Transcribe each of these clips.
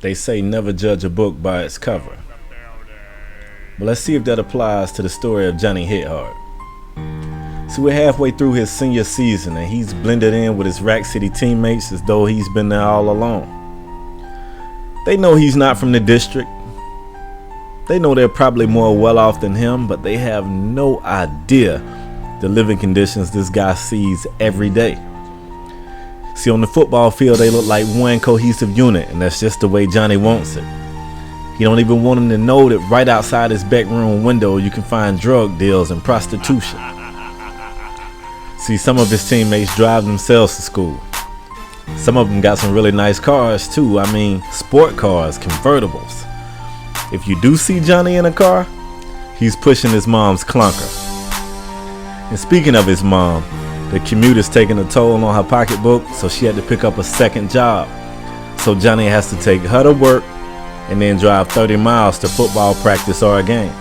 They say never judge a book by its cover. But let's see if that applies to the story of Johnny Hithard. So we're halfway through his senior season and he's blended in with his Rack City teammates as though he's been there all along. They know he's not from the district. They know they're probably more well off than him, but they have no idea the living conditions this guy sees every day. See, on the football field, they look like one cohesive unit, and that's just the way Johnny wants it. He don't even want him to know that right outside his bedroom window, you can find drug deals and prostitution. See, some of his teammates drive themselves to school. Some of them got some really nice cars too. I mean, sport cars, convertibles. If you do see Johnny in a car, he's pushing his mom's clunker. And speaking of his mom, the commute is taking a toll on her pocketbook, so she had to pick up a second job. So Johnny has to take her to work and then drive 30 miles to football practice or a game.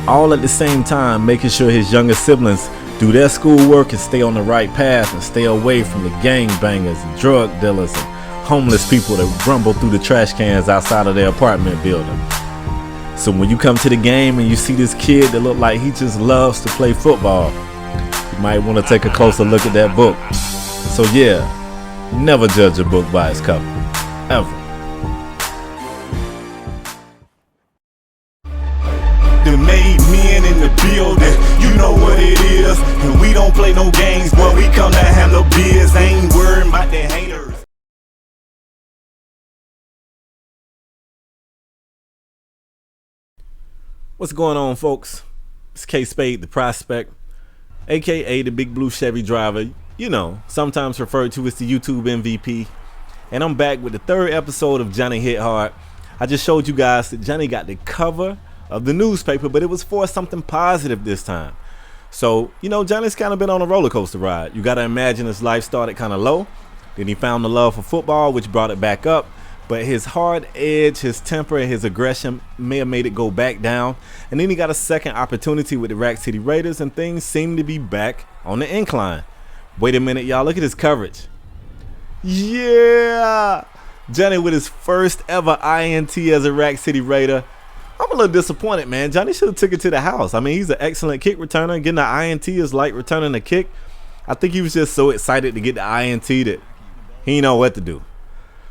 All at the same time making sure his younger siblings do their schoolwork and stay on the right path and stay away from the gangbangers and drug dealers and homeless people that rumble through the trash cans outside of their apartment building. So when you come to the game and you see this kid that look like he just loves to play football, you might want to take a closer look at that book. So yeah, never judge a book by its cover, ever. The made men in the building, you know what it is. And we don't play no games, boy, we come to handle biz. Ain't worried about the haters. What's going on, folks? It's Kspadetheprospect, aka the Big Blue Chevy driver, you know, sometimes referred to as the YouTube MVP. And I'm back with the third episode of Johnny Hithard. I just showed you guys that Johnny got the cover of the newspaper, but it was for something positive this time. So, you know, Johnny's kind of been on a roller coaster ride. You got to imagine his life started kind of low. Then he found the love for football, which brought it back up. But his hard edge, his temper, and his aggression may have made it go back down. And then he got a second opportunity with the Rack City Raiders, and things seem to be back on the incline. Wait a minute, y'all. Look at his coverage. Yeah! Johnny with his first ever INT as a Rack City Raider. I'm a little disappointed, man. Johnny should have took it to the house. I mean, he's an excellent kick returner. Getting an INT is like returning a kick. I think he was just so excited to get the INT that he didn't know what to do.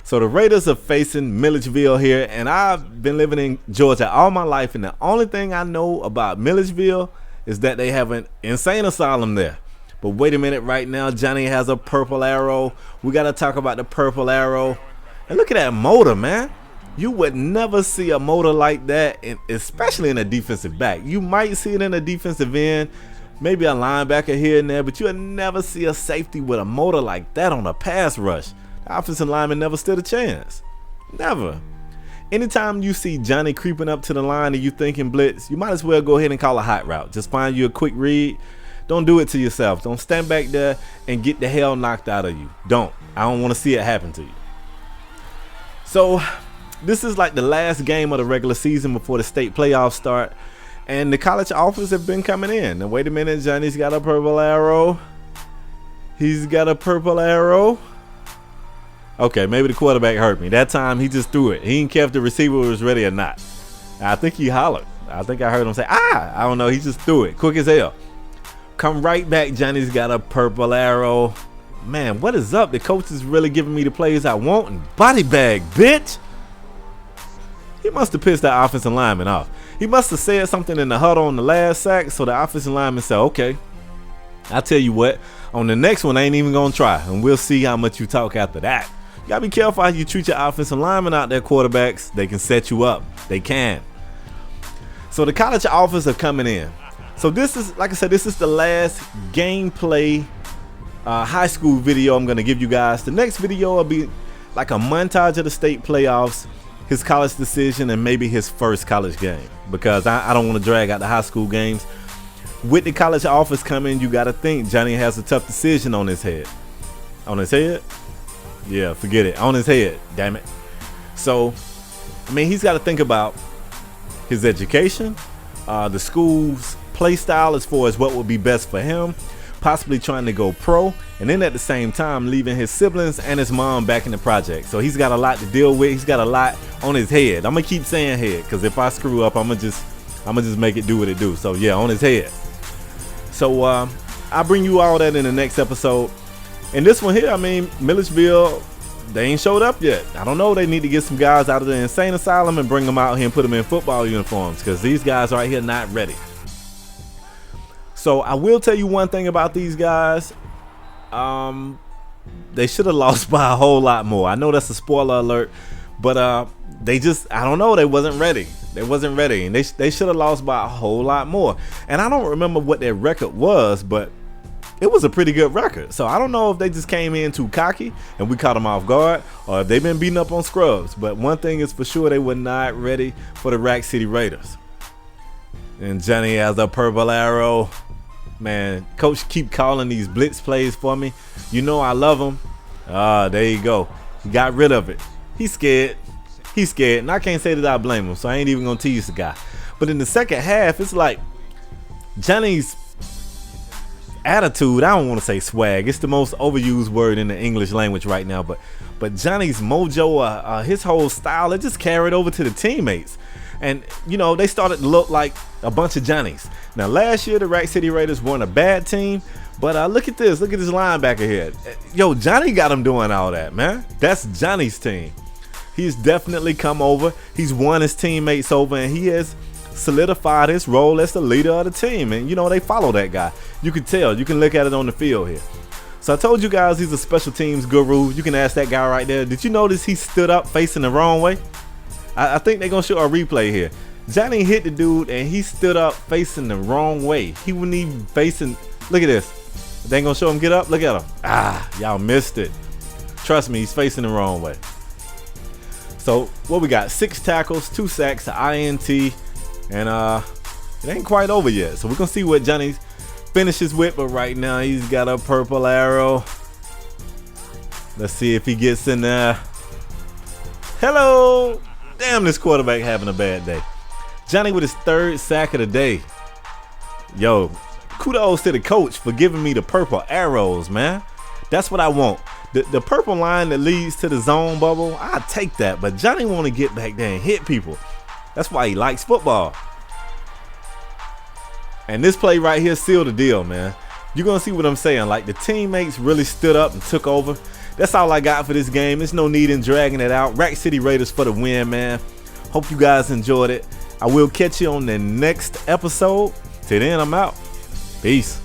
So the Raiders are facing Milledgeville here, and I've been living in Georgia all my life, and the only thing I know about Milledgeville is that they have an insane asylum there. But wait a minute, right now Johnny has a purple arrow. We got to talk about the purple arrow. And look at that motor, man. You would never see a motor like that, especially in a defensive back. You might see it in a defensive end, maybe a linebacker here and there, but you'll never see a safety with a motor like that on a pass rush. The offensive lineman never stood a chance. Never. Anytime you see Johnny creeping up to the line and you thinking blitz, you might as well go ahead and call a hot route. Just find you a quick read. Don't do it to yourself. Don't stand back there and get the hell knocked out of you. Don't. I don't want to see it happen to you. So this is like the last game of the regular season before the state playoffs start, and the college offers have been coming in. And wait a minute, Johnny's got a purple arrow. He's got a purple arrow. Okay, maybe the quarterback hurt me. That time he just threw it. He didn't care if the receiver was ready or not. I think he hollered. I think I heard him say, ah! I don't know, he just threw it, quick as hell. Come right back, Johnny's got a purple arrow. Man, what is up? The coach is really giving me the plays I want, and body bag, bitch! He must have pissed that offensive lineman off. He must have said something in the huddle on the last sack, so the offensive lineman said, okay, I'll tell you what, on the next one I ain't even gonna try, and we'll see how much you talk after that. You gotta be careful how you treat your offensive linemen out there, quarterbacks. They can set you up. They can. So the college offers are coming in. So this is, like I said, this is the last gameplay high school video I'm gonna give you guys. The next video will be like a montage of the state playoffs, his college decision, and maybe his first college game, because I don't want to drag out the high school games. With the college offers coming, you got to think Johnny has a tough decision on his head. On his head? Yeah, forget it. On his head, damn it. So, I mean, he's got to think about his education, the school's play style as far as what would be best for him, possibly trying to go pro, and then at the same time leaving his siblings and his mom back in the project. So he's got a lot to deal with. He's got a lot on his head. I'm gonna keep saying head, because if I screw up, I'm gonna just make it do what it do. So yeah, on his head. So I'll bring you all that in the next episode. And this one here, I mean, Milledgeville, they ain't showed up yet. I don't know. They need to get some guys out of the insane asylum and bring them out here and put them in football uniforms, because these guys right here not ready. So I will tell you one thing about these guys. They should have lost by a whole lot more. I know that's a spoiler alert, but they just, I don't know, they wasn't ready. They wasn't ready, and they should have lost by a whole lot more. And I don't remember what their record was, but it was a pretty good record. So I don't know if they just came in too cocky and we caught them off guard, or if they've been beating up on scrubs. But one thing is for sure, they were not ready for the Rack City Raiders. And Johnny has a purple arrow. Man, coach keep calling these blitz plays for me. You know I love them. There you go. He got rid of it. He's scared. He's scared. And I can't say that I blame him, so I ain't even going to tease the guy. But in the second half, it's like Johnny's attitude, I don't want to say swag. It's the most overused word in the English language right now. But Johnny's mojo, his whole style, it just carried over to the teammates. And, you know, they started to look like a bunch of Johnnies. Now, last year, the Rack City Raiders weren't a bad team. But look at this. Look at this linebacker here. Yo, Johnny got him doing all that, man. That's Johnny's team. He's definitely come over. He's won his teammates over, and he has solidified his role as the leader of the team. And, you know, they follow that guy. You can tell. You can look at it on the field here. So I told you guys he's a special teams guru. You can ask that guy right there. Did you notice he stood up facing the wrong way? I think they're going to show a replay here. Johnny hit the dude, and he stood up facing the wrong way. He wasn't even facing. Look at this. They ain't going to show him get up. Look at him. Y'all missed it. Trust me, he's facing the wrong way. So what we got? 6 tackles, 2 sacks, an INT, and it ain't quite over yet. So we're going to see what Johnny finishes with. But right now, he's got a purple arrow. Let's see if he gets in there. Hello. Damn, this quarterback having a bad day. Johnny with his 3rd sack of the day. Yo, kudos to the coach for giving me the purple arrows, man. That's what I want. The purple line that leads to the zone bubble, I take that. But Johnny want to get back there and hit people. That's why he likes football. And this play right here sealed the deal, man. You're going to see what I'm saying. Like, the teammates really stood up and took over. That's all I got for this game. There's no need in dragging it out. Rack City Raiders for the win, man. Hope you guys enjoyed it. I will catch you on the next episode. Till then, I'm out. Peace.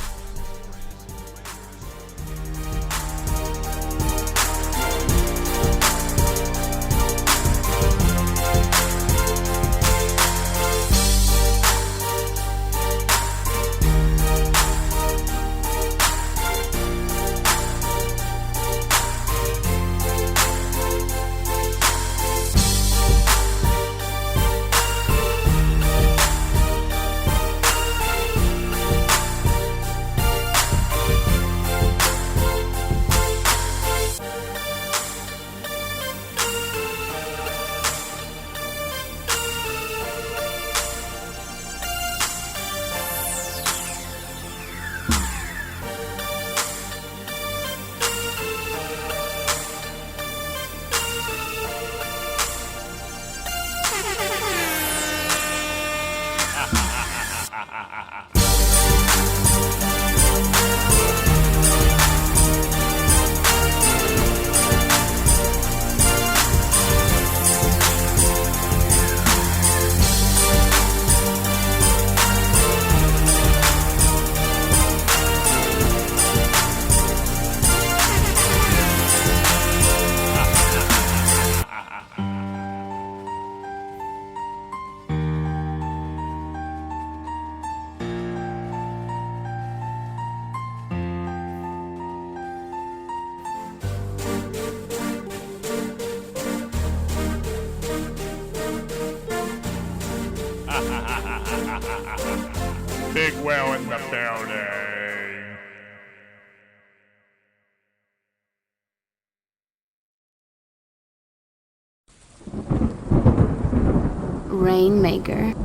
Big well in the building. Rainmaker.